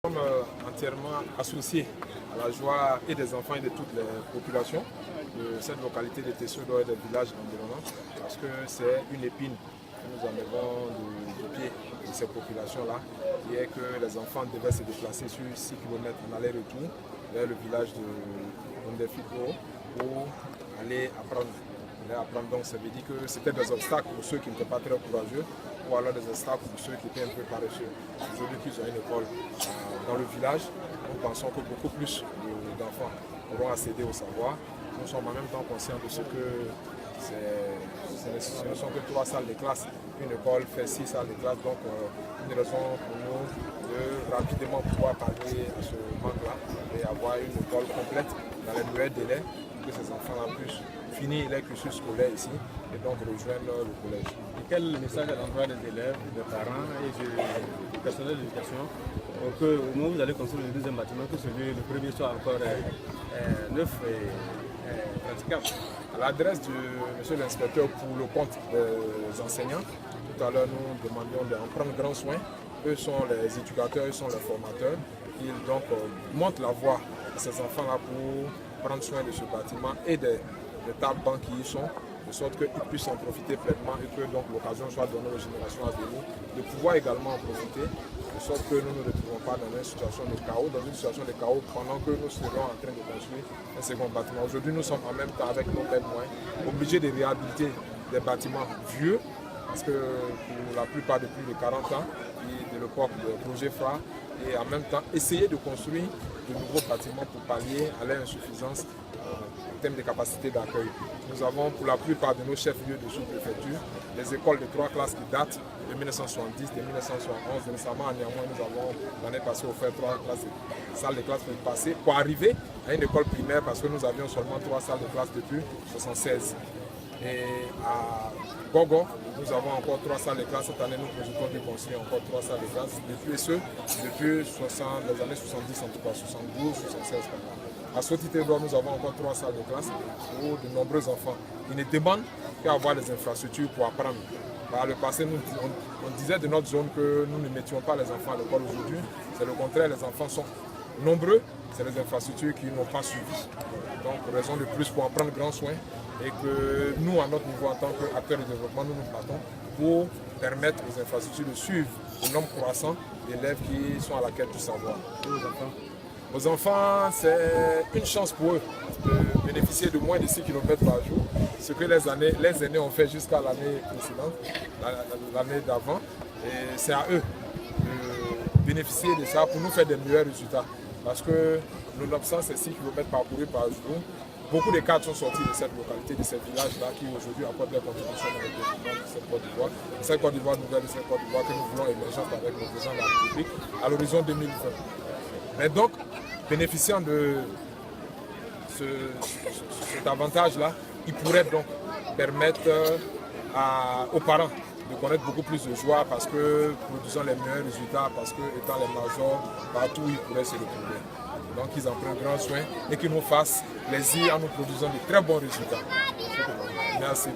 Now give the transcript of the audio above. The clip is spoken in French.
Nous sommes entièrement associés à la joie et des enfants et de toutes les populations de cette localité de Tessoudo et des villages environnants, parce que c'est une épine que nous enlevons du pied de ces populations-là, qui est que les enfants devaient se déplacer sur 6 km en aller-retour vers le village de Ndefiko pour aller apprendre. Donc ça veut dire que c'était des obstacles pour ceux qui n'étaient pas très courageux, ou alors des obstacles pour ceux qui étaient un peu paresseux. Aujourd'hui qu'ils ont une école dans le village, nous pensons que beaucoup plus d'enfants pourront accéder au savoir. Nous sommes en même temps conscients de ce que ce ne sont que 3 salles de classe. Une école fait 6 salles de classe, donc une raison pour nous de rapidement pouvoir pallier à ce manque-là et avoir une école complète dans les meilleurs délais pour que ces enfants-là puissent finir les cursus scolaires ici et donc rejoindre le collège. Et quel message à l'endroit des élèves, des parents et du personnel de l'éducation pour que au moment où vous allez construire le deuxième bâtiment, que le premier soit encore neuf et praticable? À l'adresse de monsieur l'inspecteur pour le compte des enseignants, tout à l'heure nous demandions d'en prendre grand soin. Eux sont les éducateurs, eux sont les formateurs. Ils donc montrent la voie à ces enfants-là pour prendre soin de ce bâtiment et des tables bancs qui y sont, de sorte qu'ils puissent en profiter pleinement et que donc l'occasion soit donnée aux générations à venir de pouvoir également en profiter, de sorte que nous ne nous retrouvons pas dans une situation de chaos, pendant que nous serons en train de construire un second bâtiment. Aujourd'hui, nous sommes en même temps avec nos mêmes moyens obligés de réhabiliter des bâtiments vieux, parce que pour la plupart de plus de 40 ans, de l'époque de projet phare, et en même temps essayer de construire de nouveaux bâtiments pour pallier à leur insuffisance en termes de capacité d'accueil. Nous avons pour la plupart de nos chefs-lieux de sous-préfecture des écoles de 3 classes qui datent de 1970, de 1971. Récemment, néanmoins, nous avons l'année passée offert 3 salles de classe pour passer, pour arriver à une école primaire, parce que nous avions seulement 3 salles de classe depuis 1976. Et à Gogo, nous avons encore 3 salles de classe. Cette année, nous projetons de construire encore 3 salles de classe. Depuis les années 70, en tout cas 72, 76 par là. À Sotitedor, nous avons encore 3 salles de classe pour de nombreux enfants. Ils ne demandent qu'à avoir des infrastructures pour apprendre. Par le passé, on disait de notre zone que nous ne mettions pas les enfants à l'école. Aujourd'hui, c'est le contraire, les enfants sont nombreux, c'est les infrastructures qui n'ont pas suivi. Donc, raison de plus pour en prendre grand soin et que nous, à notre niveau, en tant qu'acteurs de développement, nous nous battons pour permettre aux infrastructures de suivre le nombre croissant d'élèves qui sont à la quête du savoir. Aux enfants, c'est une chance pour eux de bénéficier de moins de 6 km par jour, ce que les aînés ont fait jusqu'à l'année précédente, l'année d'avant. Et c'est à eux de bénéficier de ça pour nous faire des meilleurs résultats. Parce que nonobstant ces 6 km parcourus par jour, beaucoup de cadres sont sortis de cette localité, de ces villages-là, qui aujourd'hui apportent leur contribution dans le développement de cette Côte d'Ivoire. Cette Côte d'Ivoire nouvelle, de cette Côte d'Ivoire que nous voulons émergente avec le président de la République à l'horizon 2020. Mais donc, bénéficiant de cet avantage-là, il pourrait donc permettre aux parents de connaître beaucoup plus de joie parce que produisant les meilleurs résultats, parce que étant les majors, partout ils pourraient se retrouver. Donc ils en prennent grand soin et qu'ils nous fassent plaisir en nous produisant de très bons résultats. Merci.